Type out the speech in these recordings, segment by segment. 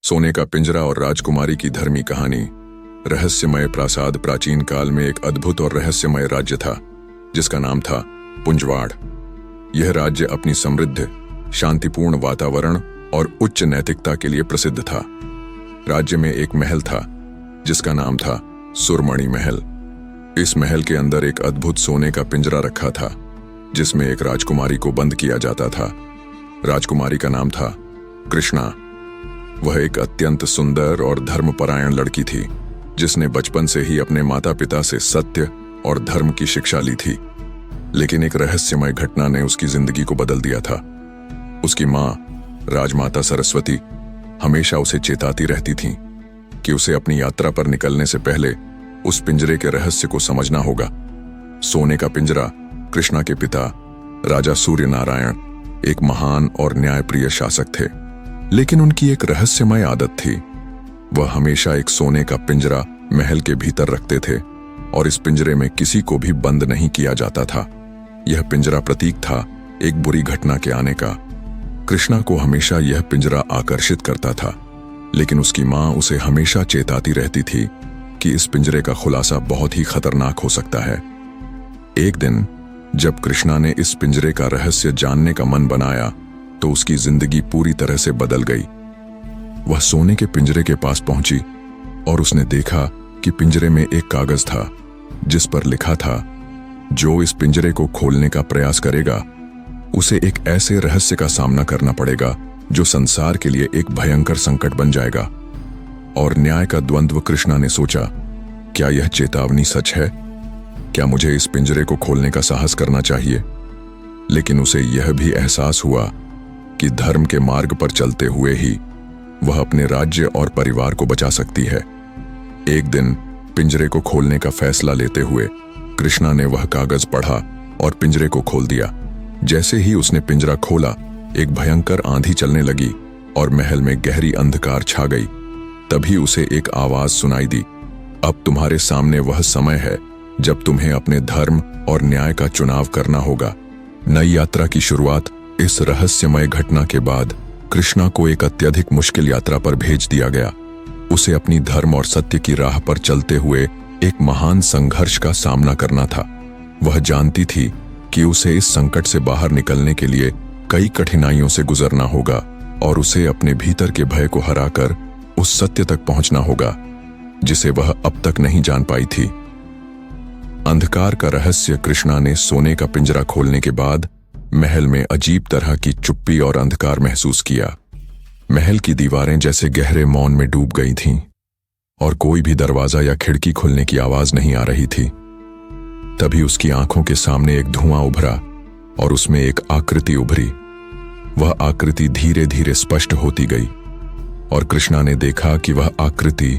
सोने का पिंजरा और राजकुमारी की धर्मी कहानी। रहस्यमय प्रासाद प्राचीन काल में एक अद्भुत और रहस्यमय राज्य था जिसका नाम था पुंजवाड़। यह राज्य अपनी समृद्ध, शांतिपूर्ण वातावरण और उच्च नैतिकता के लिए प्रसिद्ध था। राज्य में एक महल था जिसका नाम था सुरमणि महल। इस महल के अंदर एक अद्भुत सोने का पिंजरा रखा था जिसमें एक राजकुमारी को बंद किया जाता था। राजकुमारी का नाम था कृष्णा। वह एक अत्यंत सुंदर और धर्मपरायण लड़की थी जिसने बचपन से ही अपने माता पिता से सत्य और धर्म की शिक्षा ली थी। लेकिन एक रहस्यमय घटना ने उसकी जिंदगी को बदल दिया था। उसकी माँ राजमाता सरस्वती हमेशा उसे चेताती रहती थीं कि उसे अपनी यात्रा पर निकलने से पहले उस पिंजरे के रहस्य को समझना होगा। सोने का पिंजरा कृष्णा के पिता राजा सूर्य नारायण एक महान और न्यायप्रिय शासक थे, लेकिन उनकी एक रहस्यमय आदत थी। वह हमेशा एक सोने का पिंजरा महल के भीतर रखते थे और इस पिंजरे में किसी को भी बंद नहीं किया जाता था। यह पिंजरा प्रतीक था एक बुरी घटना के आने का। कृष्णा को हमेशा यह पिंजरा आकर्षित करता था, लेकिन उसकी माँ उसे हमेशा चेताती रहती थी कि इस पिंजरे का खुलासा बहुत ही खतरनाक हो सकता है। एक दिन जब कृष्णा ने इस पिंजरे का रहस्य जानने का मन बनाया तो उसकी जिंदगी पूरी तरह से बदल गई। वह सोने के पिंजरे के पास पहुंची और उसने देखा कि पिंजरे में एक कागज था जिस पर लिखा था, जो इस पिंजरे को खोलने का प्रयास करेगा उसे एक ऐसे रहस्य का सामना करना पड़ेगा जो संसार के लिए एक भयंकर संकट बन जाएगा। और न्याय का द्वंद्व। कृष्णा ने सोचा, क्या यह चेतावनी सच है? क्या मुझे इस पिंजरे को खोलने का साहस करना चाहिए? लेकिन उसे यह भी एहसास हुआ कि धर्म के मार्ग पर चलते हुए ही वह अपने राज्य और परिवार को बचा सकती है। एक दिन पिंजरे को खोलने का फैसला लेते हुए कृष्णा ने वह कागज पढ़ा और पिंजरे को खोल दिया। जैसे ही उसने पिंजरा खोला, एक भयंकर आंधी चलने लगी और महल में गहरी अंधकार छा गई। तभी उसे एक आवाज सुनाई दी, अब तुम्हारे सामने वह समय है जब तुम्हें अपने धर्म और न्याय का चुनाव करना होगा। नई यात्रा की शुरुआत। इस रहस्यमय घटना के बाद कृष्णा को एक अत्यधिक मुश्किल यात्रा पर भेज दिया गया। उसे अपनी धर्म और सत्य की राह पर चलते हुए एक महान संघर्ष का सामना करना था। वह जानती थी कि उसे इस संकट से बाहर निकलने के लिए कई कठिनाइयों से गुजरना होगा और उसे अपने भीतर के भय को हराकर उस सत्य तक पहुंचना होगा जिसे वह अब तक नहीं जान पाई थी। अंधकार का रहस्य। कृष्णा ने सोने का पिंजरा खोलने के बाद महल में अजीब तरह की चुप्पी और अंधकार महसूस किया। महल की दीवारें जैसे गहरे मौन में डूब गई थीं और कोई भी दरवाजा या खिड़की खुलने की आवाज नहीं आ रही थी। तभी उसकी आंखों के सामने एक धुआं उभरा और उसमें एक आकृति उभरी। वह आकृति धीरे धीरे स्पष्ट होती गई और कृष्णा ने देखा कि वह आकृति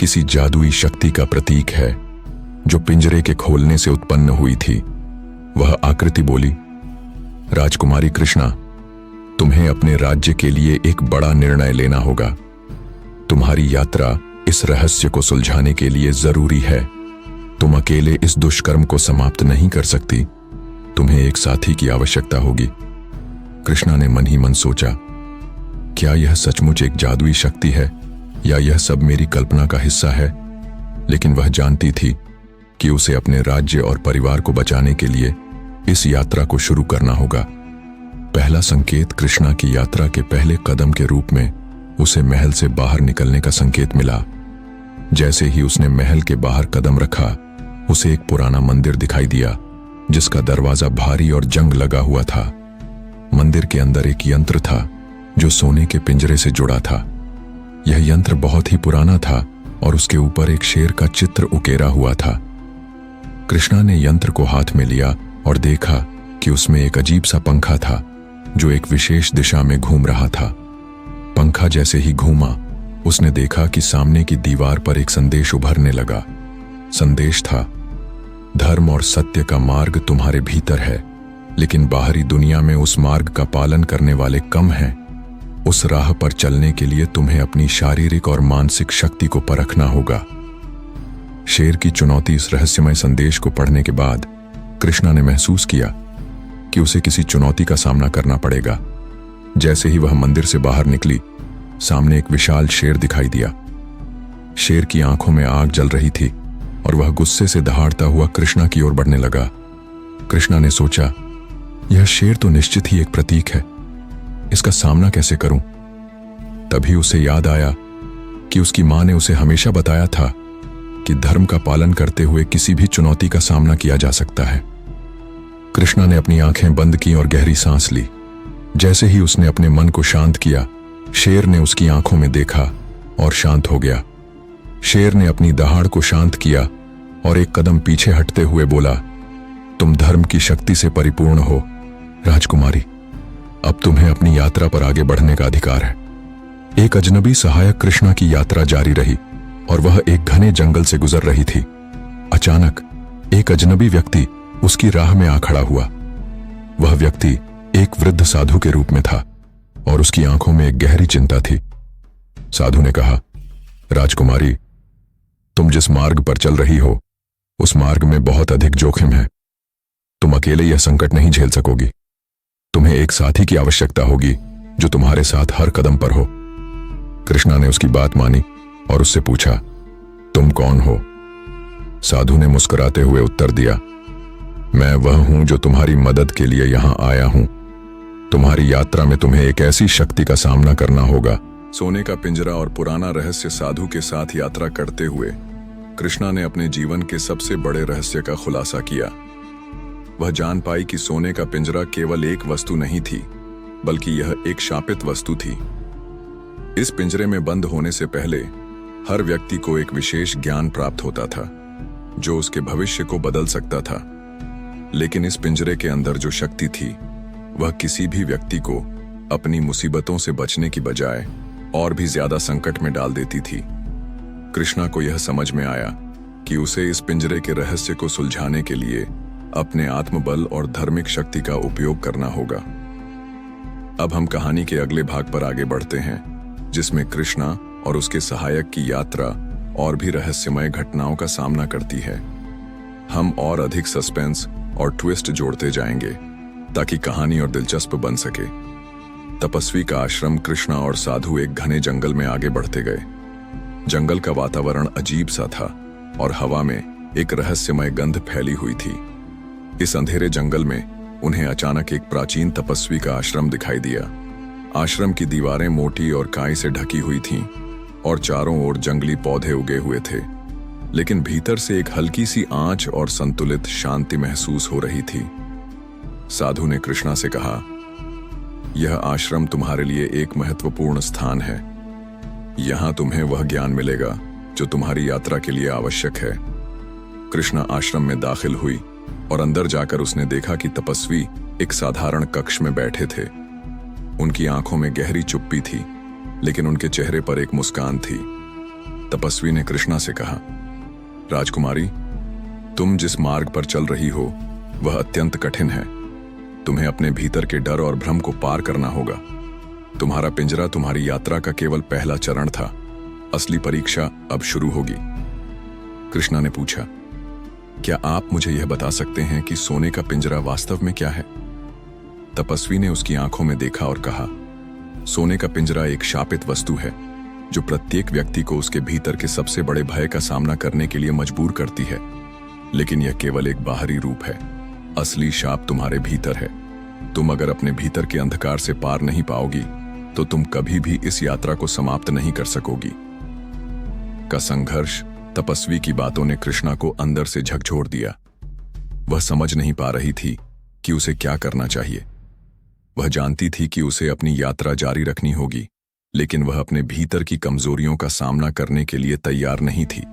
किसी जादुई शक्ति का प्रतीक है जो पिंजरे के खोलने से उत्पन्न हुई थी। वह आकृति बोली, राजकुमारी कृष्णा, तुम्हें अपने राज्य के लिए एक बड़ा निर्णय लेना होगा। तुम्हारी यात्रा इस रहस्य को सुलझाने के लिए जरूरी है। तुम अकेले इस दुष्कर्म को समाप्त नहीं कर सकती। तुम्हें एक साथी की आवश्यकता होगी। कृष्णा ने मन ही मन सोचा, क्या यह सचमुच एक जादुई शक्ति है या यह सब मेरी कल्पना का हिस्सा है? लेकिन वह जानती थी कि उसे अपने राज्य और परिवार को बचाने के लिए इस यात्रा को शुरू करना होगा। पहला संकेत। कृष्णा की यात्रा के पहले कदम के रूप में उसे महल से बाहर निकलने का संकेत मिला। जैसे ही उसने महल के बाहर कदम रखा, उसे एक पुराना मंदिर दिखाई दिया जिसका दरवाजा भारी और जंग लगा हुआ था। मंदिर के अंदर एक यंत्र था जो सोने के पिंजरे से जुड़ा था। यह यंत्र बहुत ही पुराना था और उसके ऊपर एक शेर का चित्र उकेरा हुआ था। कृष्णा ने यंत्र को हाथ में लिया और देखा कि उसमें एक अजीब सा पंखा था जो एक विशेष दिशा में घूम रहा था। पंखा जैसे ही घूमा, उसने देखा कि सामने की दीवार पर एक संदेश उभरने लगा। संदेश था, धर्म और सत्य का मार्ग तुम्हारे भीतर है, लेकिन बाहरी दुनिया में उस मार्ग का पालन करने वाले कम हैं। उस राह पर चलने के लिए तुम्हें अपनी शारीरिक और मानसिक शक्ति को परखना होगा। शेर की चुनौती। इस रहस्यमय संदेश को पढ़ने के बाद कृष्णा ने महसूस किया कि उसे किसी चुनौती का सामना करना पड़ेगा। जैसे ही वह मंदिर से बाहर निकली, सामने एक विशाल शेर दिखाई दिया। शेर की आंखों में आग जल रही थी और वह गुस्से से दहाड़ता हुआ कृष्णा की ओर बढ़ने लगा। कृष्णा ने सोचा, यह शेर तो निश्चित ही एक प्रतीक है, इसका सामना कैसे करूं? तभी उसे याद आया कि उसकी मां ने उसे हमेशा बताया था कि धर्म का पालन करते हुए किसी भी चुनौती का सामना किया जा सकता है। कृष्णा ने अपनी आंखें बंद की और गहरी सांस ली। जैसे ही उसने अपने मन को शांत किया, शेर ने उसकी आंखों में देखा और शांत हो गया। शेर ने अपनी दहाड़ को शांत किया और एक कदम पीछे हटते हुए बोला, तुम धर्म की शक्ति से परिपूर्ण हो राजकुमारी, अब तुम्हें अपनी यात्रा पर आगे बढ़ने का अधिकार है। एक अजनबी सहायक कृष्णा की यात्रा जारी रही और वह एक घने जंगल से गुजर रही थी। अचानक एक अजनबी व्यक्ति उसकी राह में आ खड़ा हुआ। वह व्यक्ति एक वृद्ध साधु के रूप में था और उसकी आंखों में एक गहरी चिंता थी। साधु ने कहा, राजकुमारी, तुम जिस मार्ग पर चल रही हो उस मार्ग में बहुत अधिक जोखिम है। तुम अकेले यह संकट नहीं झेल सकोगी। तुम्हें एक साथी की आवश्यकता होगी जो तुम्हारे साथ हर कदम पर हो। कृष्णा ने उसकी बात मानी और उससे पूछा, तुम कौन हो? साधु ने मुस्कुराते हुए उत्तर दिया, मैं वह हूं जो तुम्हारी मदद के लिए यहां आया हूं। तुम्हारी यात्रा में तुम्हें एक ऐसी शक्ति का सामना करना होगा। सोने का पिंजरा और पुराना रहस्य साधु के साथ यात्रा करते हुए कृष्णा ने अपने जीवन के सबसे बड़े रहस्य का खुलासा किया। वह जान पाई कि सोने का पिंजरा केवल एक वस्तु नहीं थी, बल्कि यह एक शापित वस्तु थी। इस पिंजरे में बंद होने से पहले हर व्यक्ति को एक विशेष ज्ञान प्राप्त होता था जो उसके भविष्य को बदल सकता था। लेकिन इस पिंजरे के अंदर जो शक्ति थी वह किसी भी व्यक्ति को अपनी मुसीबतों से बचने की बजाय और भी ज्यादा संकट में डाल देती थी। कृष्णा को यह समझ में आया कि उसे इस पिंजरे के रहस्य को सुलझाने के लिए अपने आत्मबल और धार्मिक शक्ति का उपयोग करना होगा। अब हम कहानी के अगले भाग पर आगे बढ़ते हैं, जिसमें कृष्णा और उसके सहायक की यात्रा और भी रहस्यमय घटनाओं का सामना करती है। हम और अधिक सस्पेंस और ट्विस्ट जोड़ते जाएंगे ताकि कहानी और दिलचस्प बन सके। तपस्वी का आश्रम कृष्णा और साधु एक घने जंगल में आगे बढ़ते गए। जंगल का वातावरण अजीब सा था और हवा में एक रहस्यमय गंध फैली हुई थी। इस अंधेरे जंगल में उन्हें अचानक एक प्राचीन तपस्वी का आश्रम दिखाई दिया। आश्रम की दीवारें मोटी और काई से ढकी हुई थीं और चारों ओर जंगली पौधे उगे हुए थे, लेकिन भीतर से एक हल्की सी आंच और संतुलित शांति महसूस हो रही थी। साधु ने कृष्णा से कहा, यह आश्रम तुम्हारे लिए एक महत्वपूर्ण स्थान है। यहां तुम्हें वह ज्ञान मिलेगा जो तुम्हारी यात्रा के लिए आवश्यक है। कृष्णा आश्रम में दाखिल हुई और अंदर जाकर उसने देखा कि तपस्वी एक साधारण कक्ष में बैठे थे। उनकी आंखों में गहरी चुप्पी थी, लेकिन उनके चेहरे पर एक मुस्कान थी। तपस्वी ने कृष्णा से कहा, राजकुमारी, तुम जिस मार्ग पर चल रही हो वह अत्यंत कठिन है। तुम्हें अपने भीतर के डर और भ्रम को पार करना होगा। तुम्हारा पिंजरा तुम्हारी यात्रा का केवल पहला चरण था। असली परीक्षा अब शुरू होगी। कृष्णा ने पूछा, क्या आप मुझे यह बता सकते हैं कि सोने का पिंजरा वास्तव में क्या है? तपस्वी ने उसकी आंखों में देखा और कहा, सोने का पिंजरा एक शापित वस्तु है जो प्रत्येक व्यक्ति को उसके भीतर के सबसे बड़े भय का सामना करने के लिए मजबूर करती है। लेकिन यह केवल एक बाहरी रूप है। असली शाप तुम्हारे भीतर है। तुम अगर अपने भीतर के अंधकार से पार नहीं पाओगी तो तुम कभी भी इस यात्रा को समाप्त नहीं कर सकोगी। का संघर्ष। तपस्वी की बातों ने कृष्णा को अंदर से झकझोर दिया। वह समझ नहीं पा रही थी कि उसे क्या करना चाहिए। वह जानती थी कि उसे अपनी यात्रा जारी रखनी होगी, लेकिन वह अपने भीतर की कमजोरियों का सामना करने के लिए तैयार नहीं थी।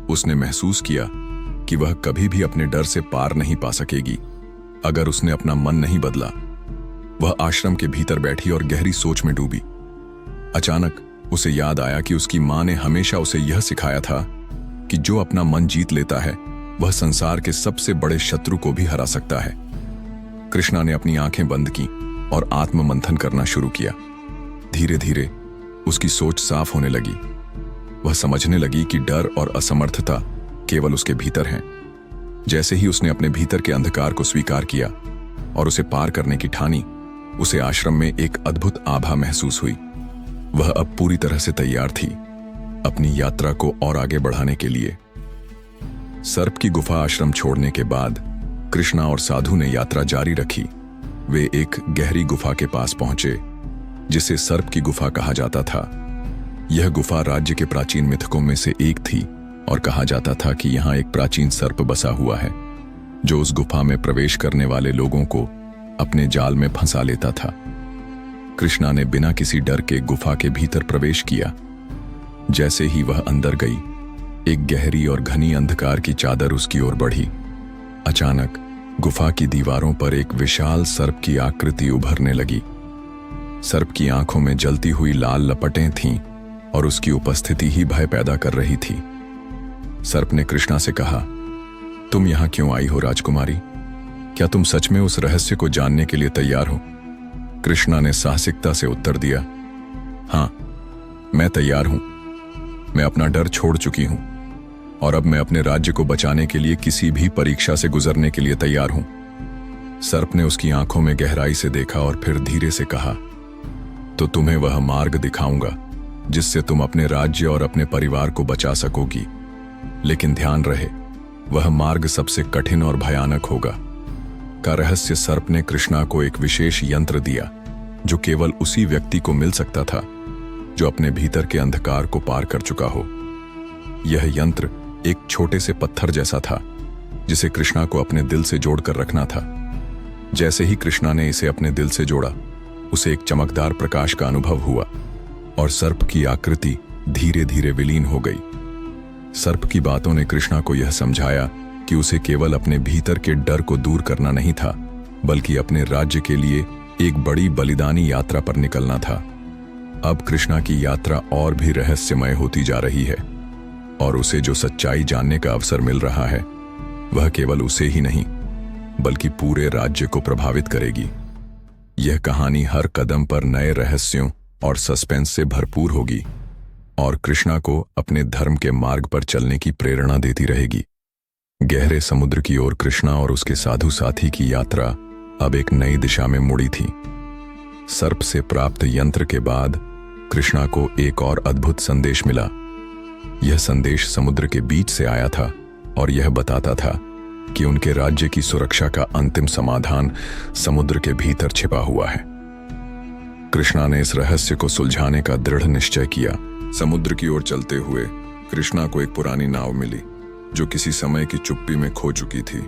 उसने महसूस किया कि वह कभी भी अपने डर से पार नहीं पा सकेगी अगर उसने अपना मन नहीं बदला। वह आश्रम के भीतर बैठी और गहरी सोच में डूबी। अचानक उसे याद आया कि उसकी मां ने हमेशा उसे यह सिखाया था कि जो अपना मन जीत लेता है वह संसार के सबसे बड़े शत्रु को भी हरा सकता है। कृष्णा ने अपनी आंखें बंद की और आत्म मंथन करना शुरू किया। धीरे धीरे उसकी सोच साफ होने लगी। वह समझने लगी कि डर और असमर्थता केवल उसके भीतर हैं। जैसे ही उसने अपने भीतर के अंधकार को स्वीकार किया और उसे पार करने की ठानी, उसे आश्रम में एक अद्भुत आभा महसूस हुई। वह अब पूरी तरह से तैयार थी अपनी यात्रा को और आगे बढ़ाने के लिए। सर्प की गुफा आश्रम छोड़ने के बाद कृष्णा और साधु ने यात्रा जारी रखी। वे एक गहरी गुफा के पास पहुंचे जिसे सर्प की गुफा कहा जाता था। यह गुफा राज्य के प्राचीन मिथकों में से एक थी और कहा जाता था कि यहाँ एक प्राचीन सर्प बसा हुआ है जो उस गुफा में प्रवेश करने वाले लोगों को अपने जाल में फंसा लेता था। कृष्णा ने बिना किसी डर के गुफा के भीतर प्रवेश किया। जैसे ही वह अंदर गई, एक गहरी और घनी अंधकार की चादर उसकी ओर बढ़ी। अचानक गुफा की दीवारों पर एक विशाल सर्प की आकृति उभरने लगी। सर्प की आंखों में जलती हुई लाल लपटें थीं और उसकी उपस्थिति ही भय पैदा कर रही थी। सर्प ने कृष्णा से कहा, तुम यहां क्यों आई हो राजकुमारी? क्या तुम सच में उस रहस्य को जानने के लिए तैयार हो? कृष्णा ने साहसिकता से उत्तर दिया, हां, मैं तैयार हूं। मैं अपना डर छोड़ चुकी हूं और अब मैं अपने राज्य को बचाने के लिए किसी भी परीक्षा से गुजरने के लिए तैयार हूं। सर्प ने उसकी आंखों में गहराई से देखा और फिर धीरे से कहा, तो तुम्हें वह मार्ग दिखाऊंगा जिससे तुम अपने राज्य और अपने परिवार को बचा सकोगी। लेकिन ध्यान रहे, वह मार्ग सबसे कठिन और भयानक होगा। का रहस्य सर्प ने कृष्णा को एक विशेष यंत्र दिया जो केवल उसी व्यक्ति को मिल सकता था जो अपने भीतर के अंधकार को पार कर चुका हो। यह यंत्र एक छोटे से पत्थर जैसा था जिसे कृष्णा को अपने दिल से जोड़कर रखना था। जैसे ही कृष्णा ने इसे अपने दिल से जोड़ा, उसे एक चमकदार प्रकाश का अनुभव हुआ और सर्प की आकृति धीरे धीरे विलीन हो गई। सर्प की बातों ने कृष्णा को यह समझाया कि उसे केवल अपने भीतर के डर को दूर करना नहीं था, बल्कि अपने राज्य के लिए एक बड़ी बलिदानी यात्रा पर निकलना था। अब कृष्णा की यात्रा और भी रहस्यमय होती जा रही है और उसे जो सच्चाई जानने का अवसर मिल रहा है वह केवल उसे ही नहीं बल्कि पूरे राज्य को प्रभावित करेगी। यह कहानी हर कदम पर नए रहस्यों और सस्पेंस से भरपूर होगी और कृष्णा को अपने धर्म के मार्ग पर चलने की प्रेरणा देती रहेगी। गहरे समुद्र की ओर कृष्णा और उसके साधु साथी की यात्रा अब एक नई दिशा में मुड़ी थी। सर्प से प्राप्त यंत्र के बाद कृष्णा को एक और अद्भुत संदेश मिला। यह संदेश समुद्र के बीच से आया था और यह बताता था कि उनके राज्य की सुरक्षा का अंतिम समाधान समुद्र के भीतर छिपा हुआ है। कृष्णा ने इस रहस्य को सुलझाने का दृढ़ निश्चय किया। समुद्र की ओर चलते हुए कृष्णा को एक पुरानी नाव मिली जो किसी समय की चुप्पी में खो चुकी थी।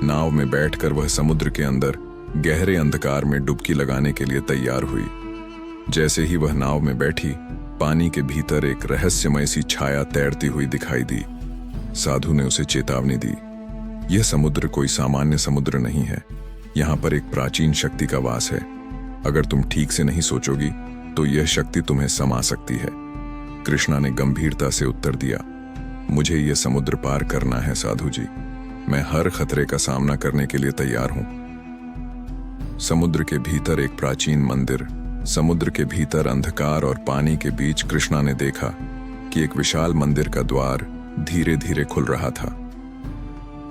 नाव में बैठकर वह समुद्र के अंदर गहरे अंधकार में डुबकी लगाने के लिए तैयार हुई। जैसे ही वह नाव में बैठी, पानी के भीतर एक रहस्यमय सी छाया तैरती हुई दिखाई दी। साधु ने उसे चेतावनी दी, यह समुद्र कोई सामान्य समुद्र नहीं है, यहाँ पर एक प्राचीन शक्ति का वास है। अगर तुम ठीक से नहीं सोचोगी तो यह शक्ति तुम्हें समा सकती है। कृष्णा ने गंभीरता से उत्तर दिया, मुझे यह समुद्र पार करना है साधु जी। मैं हर खतरे का सामना करने के लिए तैयार हूं। समुद्र के भीतर एक प्राचीन मंदिर। समुद्र के भीतर अंधकार और पानी के बीच कृष्णा ने देखा कि एक विशाल मंदिर का द्वार धीरे धीरे खुल रहा था।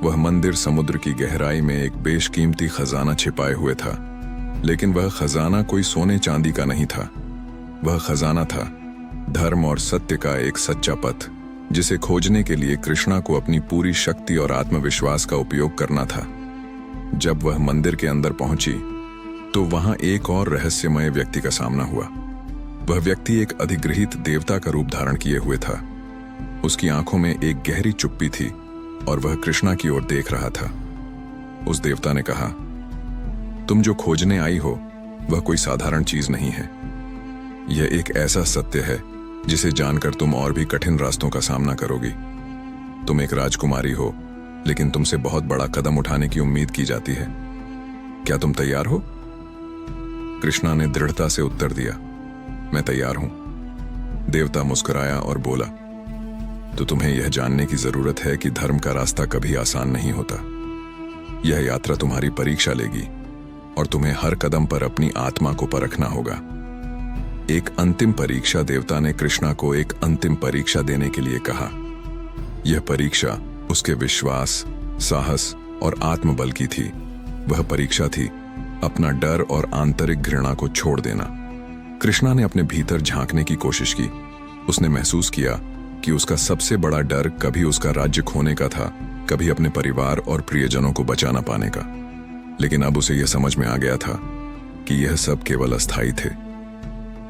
वह मंदिर समुद्र की गहराई में एक बेशकीमती खजाना छिपाए हुए था, लेकिन वह खजाना कोई सोने चांदी का नहीं था। वह खजाना था धर्म और सत्य का एक सच्चा पथ, जिसे खोजने के लिए कृष्णा को अपनी पूरी शक्ति और आत्मविश्वास का उपयोग करना था। जब वह मंदिर के अंदर पहुंची तो वहां एक और रहस्यमय व्यक्ति का सामना हुआ। वह व्यक्ति एक अधिगृहित देवता का रूप धारण किए हुए था। उसकी आंखों में एक गहरी चुप्पी थी और वह कृष्णा की ओर देख रहा था। उस देवता ने कहा, तुम जो खोजने आई हो वह कोई साधारण चीज नहीं है। यह एक ऐसा सत्य है जिसे जानकर तुम और भी कठिन रास्तों का सामना करोगी। तुम एक राजकुमारी हो, लेकिन तुमसे बहुत बड़ा कदम उठाने की उम्मीद की जाती है। क्या तुम तैयार हो? कृष्णा ने दृढ़ता से उत्तर दिया, मैं तैयार हूं। देवता मुस्कुराया और बोला, तो तुम्हें यह जानने की जरूरत है कि धर्म का रास्ता कभी आसान नहीं होता। यह यात्रा तुम्हारी परीक्षा लेगी और तुम्हें हर कदम पर अपनी आत्मा को परखना होगा। एक अंतिम परीक्षा। देवता ने कृष्णा को एक अंतिम परीक्षा देने के लिए कहा। यह परीक्षा उसके विश्वास, साहस और आत्मबल की थी। वह परीक्षा थी अपना डर और आंतरिक घृणा को छोड़ देना। कृष्णा ने अपने भीतर झांकने की कोशिश की। उसने महसूस किया कि उसका सबसे बड़ा डर कभी उसका राज्य खोने का था, कभी अपने परिवार और प्रियजनों को बचा ना पाने का। लेकिन अब उसे यह समझ में आ गया था कि यह सब केवल अस्थायी थे।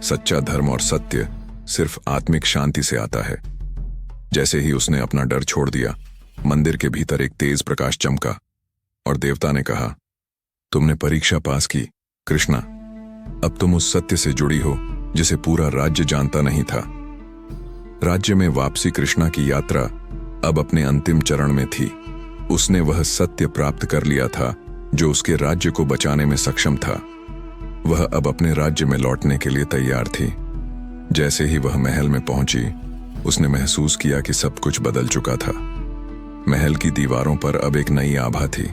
सच्चा धर्म और सत्य सिर्फ आत्मिक शांति से आता है। जैसे ही उसने अपना डर छोड़ दिया, मंदिर के भीतर एक तेज प्रकाश चमका और देवता ने कहा, तुमने परीक्षा पास की कृष्णा। अब तुम उस सत्य से जुड़ी हो जिसे पूरा राज्य जानता नहीं था। राज्य में वापसी कृष्णा की यात्रा अब अपने अंतिम चरण में थी। उसने वह सत्य प्राप्त कर लिया था जो उसके राज्य को बचाने में सक्षम था। वह अब अपने राज्य में लौटने के लिए तैयार थी। जैसे ही वह महल में पहुंची, उसने महसूस किया कि सब कुछ बदल चुका था। महल की दीवारों पर अब एक नई आभा थी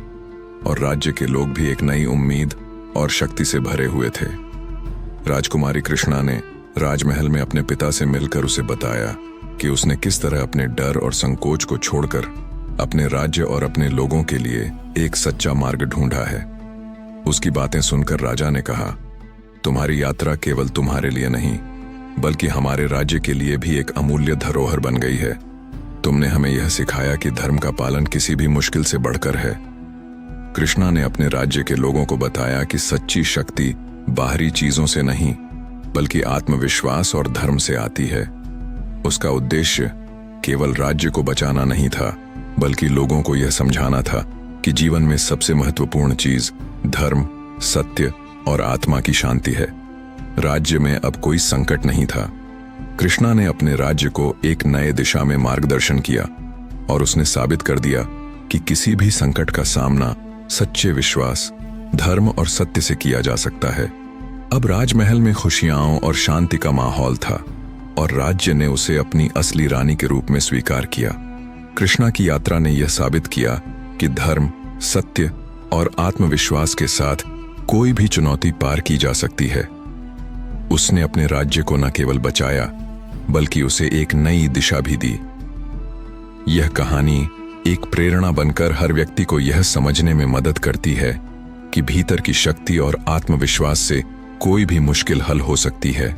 और राज्य के लोग भी एक नई उम्मीद और शक्ति से भरे हुए थे। राजकुमारी कृष्णा ने राजमहल में अपने पिता से मिलकर उसे बताया कि उसने किस तरह अपने डर और संकोच को छोड़कर अपने राज्य और अपने लोगों के लिए एक सच्चा मार्ग ढूंढा है। उसकी बातें सुनकर राजा ने कहा, तुम्हारी यात्रा केवल तुम्हारे लिए नहीं बल्कि हमारे राज्य के लिए भी एक अमूल्य धरोहर बन गई है। तुमने हमें यह सिखाया कि धर्म का पालन किसी भी मुश्किल से बढ़कर है। कृष्णा ने अपने राज्य के लोगों को बताया कि सच्ची शक्ति बाहरी चीजों से नहीं बल्कि आत्मविश्वास और धर्म से आती है। उसका उद्देश्य केवल राज्य को बचाना नहीं था बल्कि लोगों को यह समझाना था कि जीवन में सबसे महत्वपूर्ण चीज धर्म, सत्य और आत्मा की शांति है। राज्य में अब कोई संकट नहीं था। कृष्णा ने अपने राज्य को एक नए दिशा में मार्गदर्शन किया और उसने साबित कर दिया कि किसी भी संकट का सामना सच्चे विश्वास, धर्म और सत्य से किया जा सकता है। अब राजमहल में खुशियां और शांति का माहौल था और राज्य ने उसे अपनी असली रानी के रूप में स्वीकार किया। कृष्णा की यात्रा ने यह साबित किया कि धर्म, सत्य और आत्मविश्वास के साथ कोई भी चुनौती पार की जा सकती है। उसने अपने राज्य को न केवल बचाया बल्कि उसे एक नई दिशा भी दी। यह कहानी एक प्रेरणा बनकर हर व्यक्ति को यह समझने में मदद करती है कि भीतर की शक्ति और आत्मविश्वास से कोई भी मुश्किल हल हो सकती है।